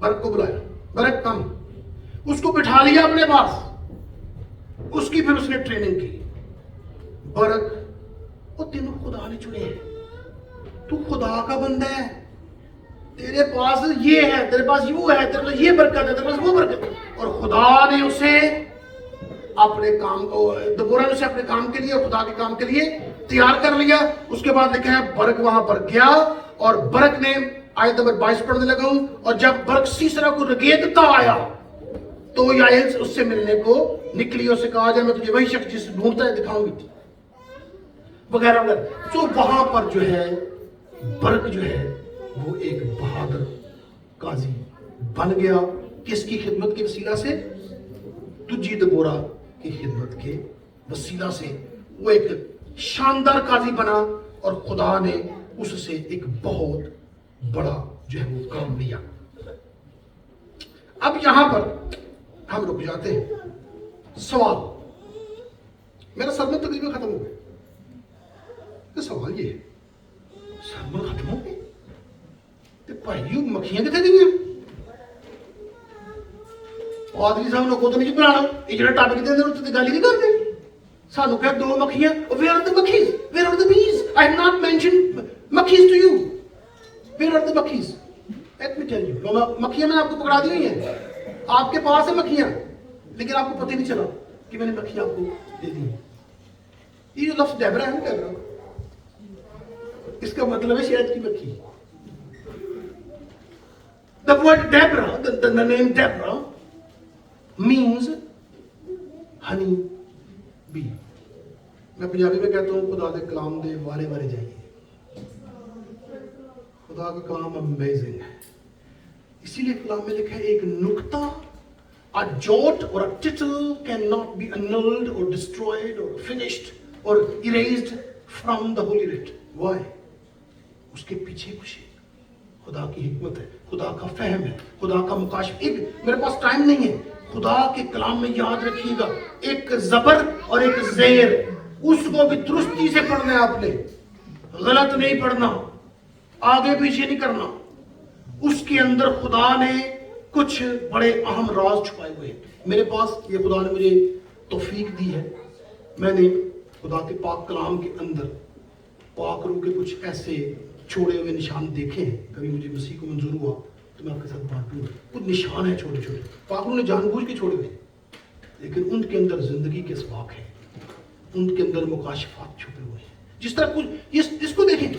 बरक को बुलाया, बरक कम, उसको बिठा लिया अपने पास, उसकी फिर उसने ट्रेनिंग की। बरक वो तीनों खुदा ने चुने हैं, तू खुदा का बंदा है, तेरे पास ये है, तेरे पास वो है, तेरे पास ये बरकत है, तेरे पास वो बरकत है। और खुदा ने उसे अपने काम को, दबोरा ने उसे अपने काम के लिए और खुदा के काम के लिए तैयार कर लिया। उसके बाद लिखा है बरक वहां पर गया और बरक ने, आयत नंबर 22 पढ़ने लगा हूं, और जब बरक सीसरा को रगेदता आया तो याएल उससे मिलने को निकली, उससे कहा जाए मैं तुझे वही शख्स जिसे ढूंढता है दिखाऊंगी, वगैरह वगैरह। तो वहां पर जो है बरक जो है वो एक बहादुर काजी बन गया, किसकी खिदमत के वसीला से, तुझी दबोरा की खिदमत के वसीला से वो एक शानदार काजी बना और खुदा ने उससे एक बहुत बड़ा जो है वो काम लिया। अब यहां पर हम रुक जाते हैं। सवाल मेरा सरमन तकरीबन खत्म हो गया। तो सवाल ये है, सरमन खत्म हो गए तो भाई मक्खियां कितने दी आदमी साहब लोगों तो नहीं बनाना, ये जो टॉपिक देते हैं उसकी गल ही नहीं करते। सानू कह दो मक्खियां, वेयर आर द मक्खीज, where are the bees, I have not mentioned मक्खीज to you, where are the मक्खीज, लेट मी टेल यू। मक्खियां मैंने आपको पकड़ा दी हुई हैं, आपके पास है मक्खियां, लेकिन आपको पता ही नहीं चला कि मैंने मक्खियां आपको दे दी। ये जो लफ्ज डेबरा है ना, डेबरा इसका मतलब है शहद की मक्खी। The word Deborah, the name Deborah means honey bee. मैं पंजाबी में कहता हूँ खुदा दे कलाम दे वारे वारे जाइए, खुदा का काम अमेजिंग है। इसीलिए कलाम में लिखा है एक नुक्ता, a jot or a tittle cannot be annulled or destroyed or finished or erased from the holy writ. Why? उसके पीछे कुछ खुदा की हिकमत है, खुदा का फहम है, खुदा का मुकाशफ। एक मेरे पास टाइम नहीं है, खुदा के कलाम में याद रखिएगा एक जबर और एक जेर, उसको भी दुरुस्ती से पढ़ना है आपने, गलत नहीं पढ़ना, आगे पीछे नहीं करना। उसके अंदर खुदा ने कुछ बड़े अहम राज छुपाए हुए हैं। मेरे पास ये खुदा ने मुझे तौफीक दी है, मैंने खुदा के पाक कलाम के अंदर पाक रूह के कुछ ऐसे छोड़े हुए निशान देखे हैं। कभी मुझे मसीह को मंजूर हुआ तो मैं आपके साथ बांटूंगा। कुछ निशान है छोटे छोटे, पाक रूह ने जानबूझ के छोड़े हुए, लेकिन उनके अंदर जिंदगी के असबाक है, उनके अंदर मुकाशफात छुपे हुए हैं। जिस तरह कुछ इसको देखें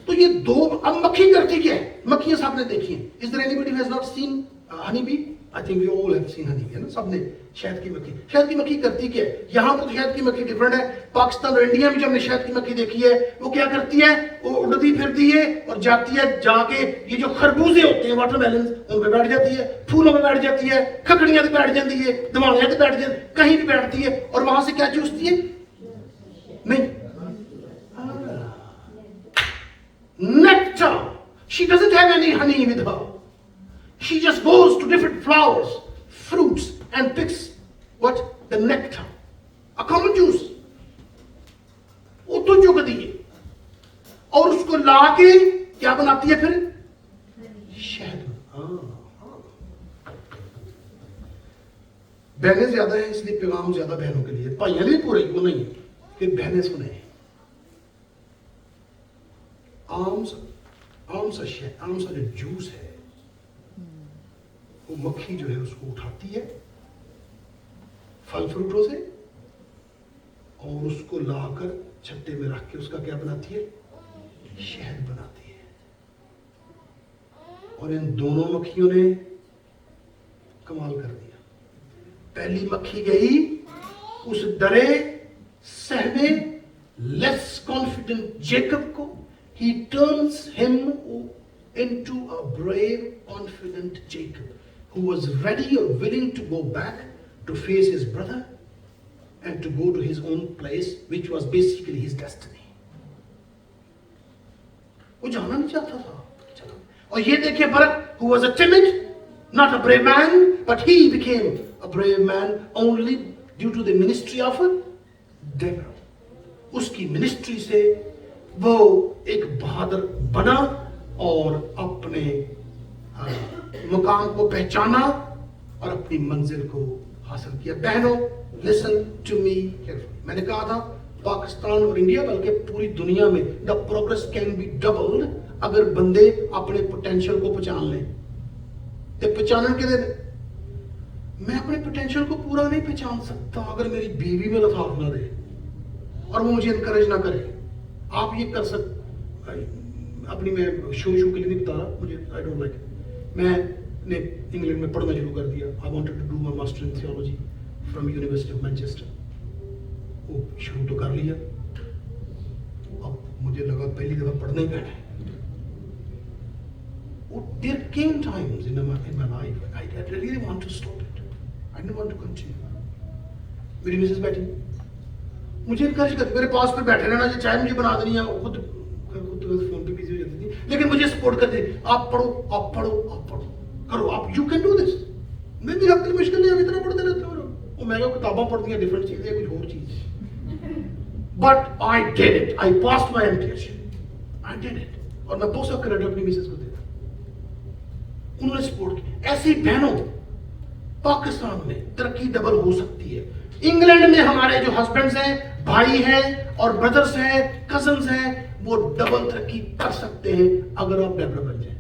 तो ये दो, अब मक्खी करती क्या है, मक्खियां सामने देखी हैं। Is there anybody who has not seen honey bee? I think we all have seen honey, है ना, सबने शहद की मक्खी। शहद की मक्खी करती क्या है? यहाँ पर तो शहद की मक्खी डिफरेंट है। पाकिस्तान और इंडिया में जो हमने शहद की मक्खी देखी है, वो क्या करती है? वो उड़ती फिरती है और जाती है, जाके ये जो खरबूजे होते हैं वाटरमेलन, उन पे बैठ जाती है, फूलों पे बैठ जाती है, खकड़ियां पे बैठ जाती है, दवाइयां पे बैठ जाती है, कहीं भी बैठती है, और वहां से क्या चूसती है? नहीं, nectar. She doesn't have any honey with her. She just goes to different flowers, fruits, and picks what? The nectar. A common juice. वो तो चुगती है और उसको लाके क्या बनाती है फिर? शहद। बहनें ज्यादा है इसलिए पैगाम ज्यादा बहनों के लिए, भाइयों लिए पूरे वो नहीं कि बहनें सुने। आम सा जो जूस है, वो मक्खी जो है उसको उठाती है फल फ्रूटों से और उसको लाकर छट्टे में रख के उसका क्या बनाती है? शहद बनाती है। और इन दोनों मक्खियों ने कमाल कर दिया। पहली मक्खी गई उस डरे सहमे लेस कॉन्फिडेंट जेकब को, he turns him into a brave, confident Jacob who was ready or willing to go back to face his brother and to go to his own place, which was basically his destiny. वो जाना नहीं चाहता था, चला। और ये देखिए बरक, who was a timid, not a brave man, but he became a brave man only due to the ministry of Deborah. उसकी मिनिस्ट्री से वो एक बहादुर बना और अपने मुकाम को पहचाना और अपनी मंजिल को हासिल किया। बहनों, लिसन टू मी केयरफुली। मैंने कहा था पाकिस्तान और इंडिया बल्कि पूरी दुनिया में the progress can be doubled अगर बंदे अपने पोटेंशियल को पहचान लें। तो पहचानने के लिए मैं अपने पोटेंशियल को पूरा नहीं पहचान सकता अगर मेरी बीवी मेरा साथ ना दे और वो मुझे इनकरेज ना करे। आप ये कर सकते, अपनी मैं शो के लिए नहीं बता रहा, मुझे आई डोंट लाइक इट। मैंने इंग्लैंड में पढ़ना शुरू कर दिया। I wanted to do my master in theology from University of Manchester. वो शुरू तो कर लिया, अब मुझे लगा पहली दफा पढ़ना ही बैठा है। There came times in my life I really want to stop it. I didn't want to continue. मेरी मिसेस बैठी मुझे इनकरेज करती, मेरे पास पे बैठे रहना, चाय मुझे बना देनी है, खुद फोन पे बिजी हो जाती थी, लेकिन मुझे सपोर्ट करती थी। आप पढ़ो, आप पढ़ो, आप पढ़ो, करो, आप यू कैन डू दिस। मैं भी आपके लिए मुश्किल नहीं, इतना पढ़ते रहते हो। वो मैं किताबें पढ़ती हैं, डिफरेंट चीजें, कुछ और चीज। But I did it, I passed my MTS, I did it. और मैं बहुत सा क्रेडिट अपनी मिसेस को देता, उन्होंने सपोर्ट किया। ऐसी बहनों पाकिस्तान में तरक्की डबल हो सकती है। इंग्लैंड में हमारे जो हस्बैंड्स हैं, भाई हैं और ब्रदर्स हैं, कजन्स हैं, वो डबल तरक्की कर सकते हैं अगर आप डेवलप बन जाए।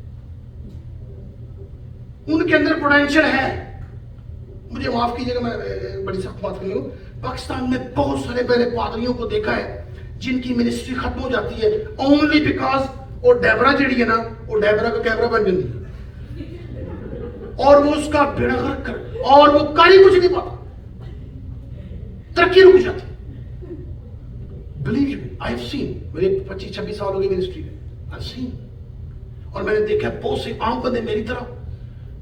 उनके अंदर पोटेंशियल है। मुझे माफ कीजिएगा, मैं बड़ी सख्त बात कर रही हूं। पाकिस्तान में बहुत सारे मैंने पादरियों को देखा है जिनकी मिनिस्ट्री खत्म हो जाती है ओनली बिकॉज वो डेबरा जड़ी है ना, वो डेबरा का कैबरा बन जाती है और वो उसका बेड़ा गर्क कर, और वो कारी कुछ नहीं पाता, तरक्की रुक जाती। Believe me, I have seen, मेरे 25-26 साल हो गए मिनिस्ट्री में, आई हैव सीन। और मैंने देखा बहुत से आम बंदे मेरी तरह,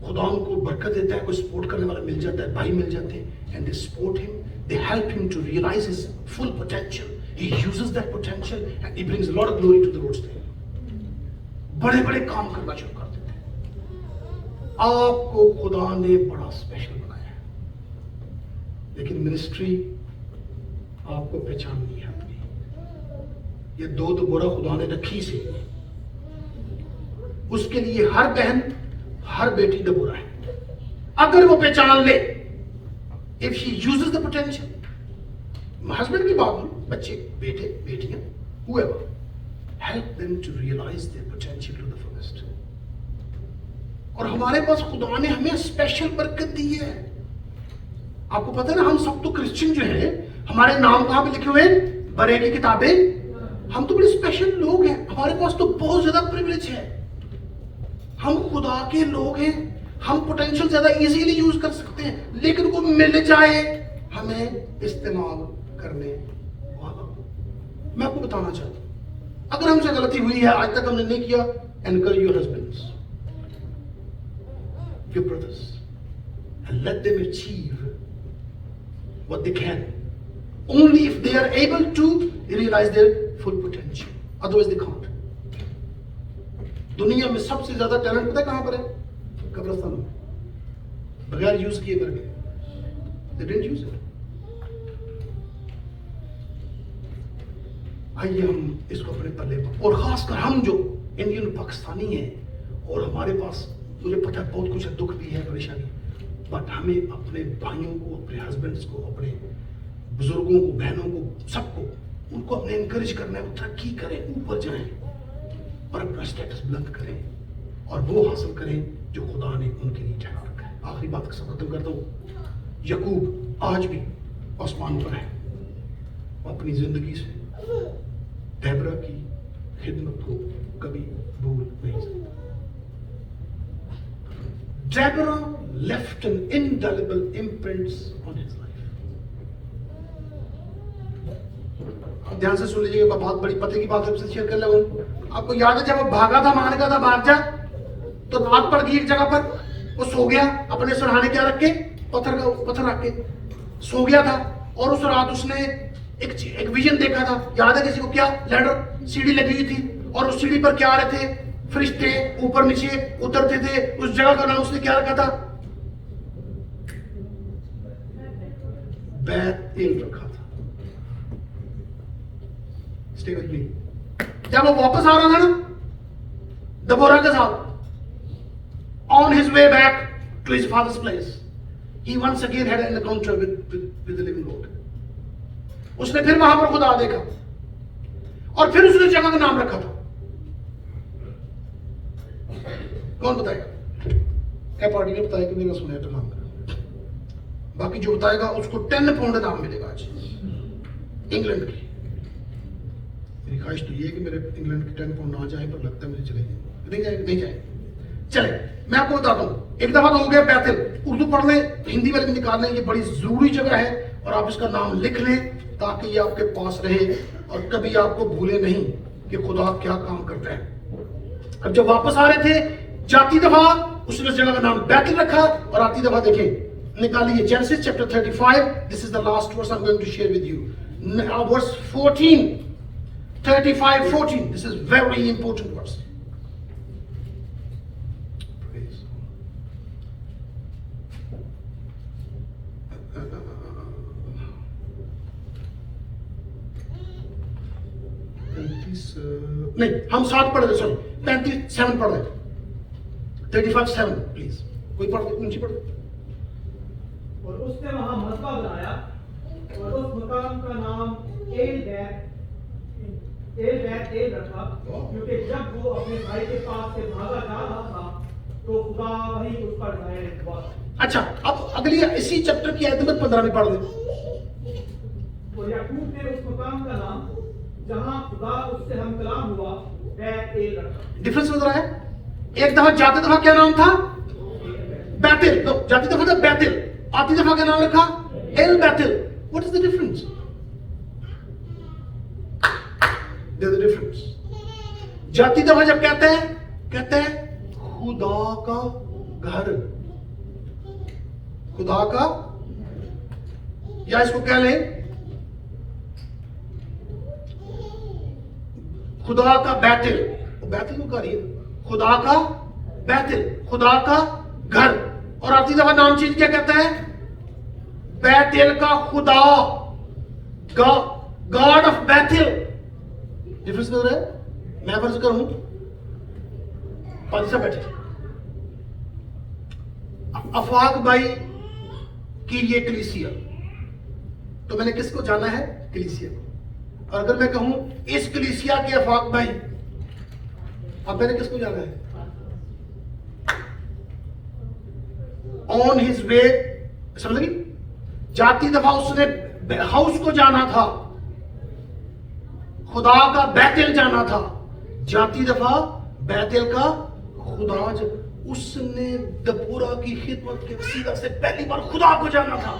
खुदा उनको बरकत देता है, कोई सपोर्ट करने वाला मिल जाता है, भाई मिल जाते हैं, and they support him, they help him to realise his full potential, he uses that potential and he brings lot of glory to the Lord's name. बड़े बड़े काम करना शुरू कर देते हैं। आपको खुदा ने बड़ा स्पेशल बनाया है, लेकिन मिनिस्ट्री आपको पहचाननी है अपनी। ये दो तो बुरा खुदा ने रखी से, उसके लिए हर बहन हर बेटी द बुरा है अगर वो पहचान ले। If she uses the potential, husband की बात नहीं, बच्चे, बेटे, बेटियां, whoever, help them to realize their potential to the fullest। और हमारे पास खुदा ने हमें स्पेशल बरकत दी है। आपको पता है ना, हम सब तो क्रिश्चियन जो है, हमारे नाम कहां पे लिखे हुए हैं? बरे की किताबें। हम तो बड़े स्पेशल लोग हैं, हमारे पास तो बहुत ज्यादा प्रिविलेज है। हम खुदा के लोग हैं, हम पोटेंशियल ज्यादा इजीली यूज कर सकते हैं, लेकिन वो मिल जाए हमें इस्तेमाल करने वाला। मैं आपको बताना चाहता हूं, अगर हमसे गलती हुई है, आज तक हमने नहीं किया, encourage your husbands, your brothers, and let them achieve what they can, only if they are able to realize their full potential, otherwise they can't. दुनिया में सबसे ज्यादा टैलेंट पता है कहां पर है? कब्रिस्तान में, बगैर यूज किए करके। They didn't use it. आइए हम इसको अपने पल्ले पर, और खासकर हम जो इंडियन पाकिस्तानी हैं, और हमारे पास मुझे पता है बहुत कुछ है, दुख भी है, परेशानी, बट हमें अपने भाइयों को, अपने हस्बैंड्स को, अपने बुजुर्गों को, बहनों को, सबको उनको अपने एनकरेज करना है, वो तरक्की करें, ऊपर जाएं और अपना स्टेटस बुलंद करें और वो हासिल करें जो खुदा ने उनके लिए ठहरा रखा है। आखिरी बात के साथ खत्म करता हूँ, यकूब आज भी आसमान पर है, वो अपनी जिंदगी से देबरा की खिदमत को कभी भूल नहीं सकता। Deborah left an indelible imprints on his life. अब ध्यान से सुन लीजिएगा, बहुत बड़ी पते की बात आपसे शेयर कर लगा हूं। आपको याद है जब वो भागा था, मारने का था, भाग जा, तो रात पड़ गई एक जगह पर, वो सो गया, अपने सरहाने क्या रख के, पत्थर रख के सो गया था, और उस रात उसने एक विजन देखा था। याद है किसी को? क्या? लैडर, सीढ़ी लगी हुई थी, और उस सीढ़ी पर क्या आ रहे थे? फरिश्ते ऊपर नीचे उतरते थे। उस जगह का नाम उसने क्या रखा था? बैत-एल रखा था। Stay with me. जब वो वापस आ रहा था ना दबोरा के साथ, on his way back to his father's place, he once again had an encounter with the living Lord. उसने फिर वहां पर खुदा देखा, और फिर उसने जगह का नाम रखा था। कौन बताएगा? क्या पार्टी ने बताया कि मेरा सुना है तो नाम करा। बाकी जो बताएगा उसको 10 पाउंड नाम मिलेगा आज इंग्लैंड की। मेरी ख्वाहिश तो ये है कि मेरे इंग्लैंड के 10 पाउंड ना जाए, पर लगता है मुझे चलेंगे, नहीं जाएंगे, नहीं जाएंगे। चले मैं आपको बताता हूँ, एक दफा तो हो गया बैतल, उर्दू पढ़ लें, हिंदी वाले भी निकाल लें, ये बड़ी जरूरी जगह है, और आप इसका नाम लिख लें ताकि ये आपके पास रहे और कभी आपको भूले नहीं कि खुदा क्या काम करता है। अब जब वापस आ रहे थे, जाती दफा उसने उस जगह का नाम बैतल रखा, और आती दफा देखें, निकालिए Genesis chapter 35, this is the last verse I am going to share with you, verse 14, 35:14, this is very important verse. नहीं, हम 7 पढ़ रहे, सॉरी 37 पढ़ रहे, 35:7 प्लीज, कोई पढ़ दे, ऊंची पढ़ दे। और उसने वहां मस्बा बनाया, और उस मकाम का नाम एल रखा, क्योंकि जब वो अपने भाई के पास से भागा जा रहा था तो खुदा वही उस पर जाहिर हुआ। अच्छा, अब अगली इसी चैप्टर की आयत नंबर 15 में पढ़ दे। और याकूब ने उस मकाम का नाम जहां खुदा उससे हम कलाम हुआ बैत-एल रखा। डिफरेंस नजर आया? एक दफा जाते दफा क्या नाम था? बैतल, तो जाती दफा था बैतल, आती दफा क्या नाम रखा? El Bethel. What is the difference? There is the difference. जाती दफा जब कहते हैं खुदा का घर, खुदा का, या इसको क्या लें, खुदा का बैतल, बैतल को करिए, खुदा का बैतल, खुदा का घर। और आती दफा नाम चीज क्या कहता है? बैतल का खुदा, गॉड ऑफ बैतल। डिफरेंस नजर है? मैं फर्ज करूं पाकिस्तान बैठे, अफाक भाई की ये कलीसिया, तो मैंने किसको जाना है? कलीसिया को। और अगर मैं कहूं इस कलीसिया के अफाक भाई, अब मैंने किसको जाना है? ऑन हिज वे, समझ लगी? जाती दफा उसने हाउस को जाना था, खुदा का बैतल जाना था, जाती दफा बैतल का खुदा उसने दबोरा की खिदमत के वसीला से पहली बार खुदा को जाना था।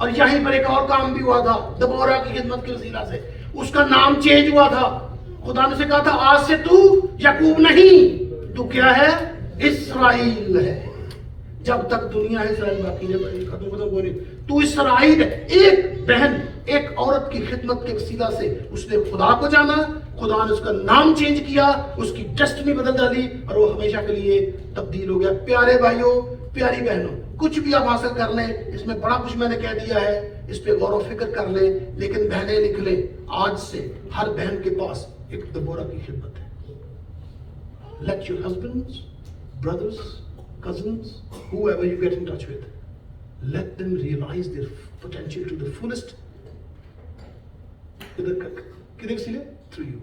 और यहीं पर एक और काम भी हुआ था दबोरा की खिदमत के वसीला से, उसका नाम चेंज हुआ था। खुदा ने से कहा था आज से तू याकूब नहीं, तू क्या है? इस्राएल है। जब तक दुनिया है इसराइल बाकी है, खत्म कोई नहीं। तू इस्राएल है। एक बहन, एक औरत की खिदमत के वसीला से उसने खुदा को जाना, खुदा ने उसका नाम चेंज किया, उसकी डेस्टिनी बदल डाली और वो हमेशा के लिए तब्दील हो गया। प्यारे भाइयों, प्यारी बहनों, कुछ भी आप हासिल कर लें, इसमें बड़ा कुछ मैंने कह दिया है, इस पे गौर व फिक्र कर लें, लेकिन बहनें लिख लें, आज से हर बहन के पास एक दबोरा की खिदमत है। Let your husbands, brothers, cousins, whoever you get in touch with, let them realize their potential to the fullest. Through you,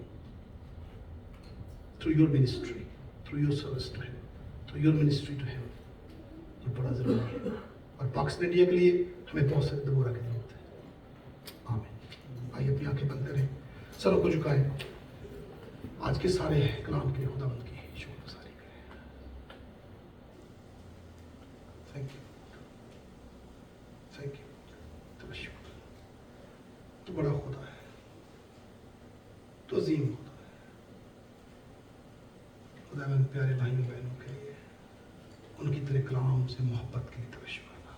through your ministry, through your service to him, through your ministry to him. ये बड़ा जरूरी है और Pakistan India के लिए हमें बहुत सारे दबोरा की जरूरत है। आमीन। आइए अपनी आंखें बंद करें, सरों को झुकाएं, आज के सारे कलाम के खुदावंद की शुक्रगुजारी करें। थैंक यू, थैंक यू, तेरा शुक्र। तो बड़ा खुदा है, तो अजीम खुदा है। खुदावंद प्यारे भाइयों बहनों के लिए उनकी तेरे कलाम से मोहब्बत के लिए तेरा शुक्र अदा।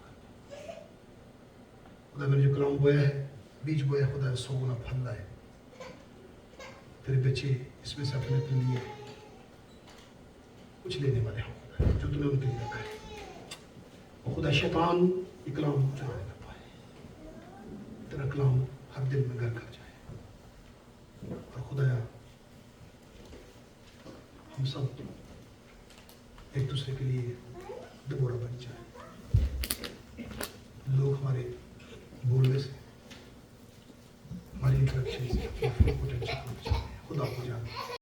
खुदा मैंने जो कलाम बोया है, बीज बोया, खुदा 100 गुना फल लाए। तेरे बच्चे इसमें से अपने लिए कुछ लेने वाले हों, जो तूने उनके लिए रखा है। और खुदा शैतान ये कलाम चुराने न पाए, तेरा कलाम हर दिल में घर कर जाए। और खुदाया हम सब एक दूसरे के लिए दबोरा बन जाए। लोग हमारे बोलने से, हमारी इंटरेक्शन से अपने पोटेंशियल को जाने, खुदा को जाने।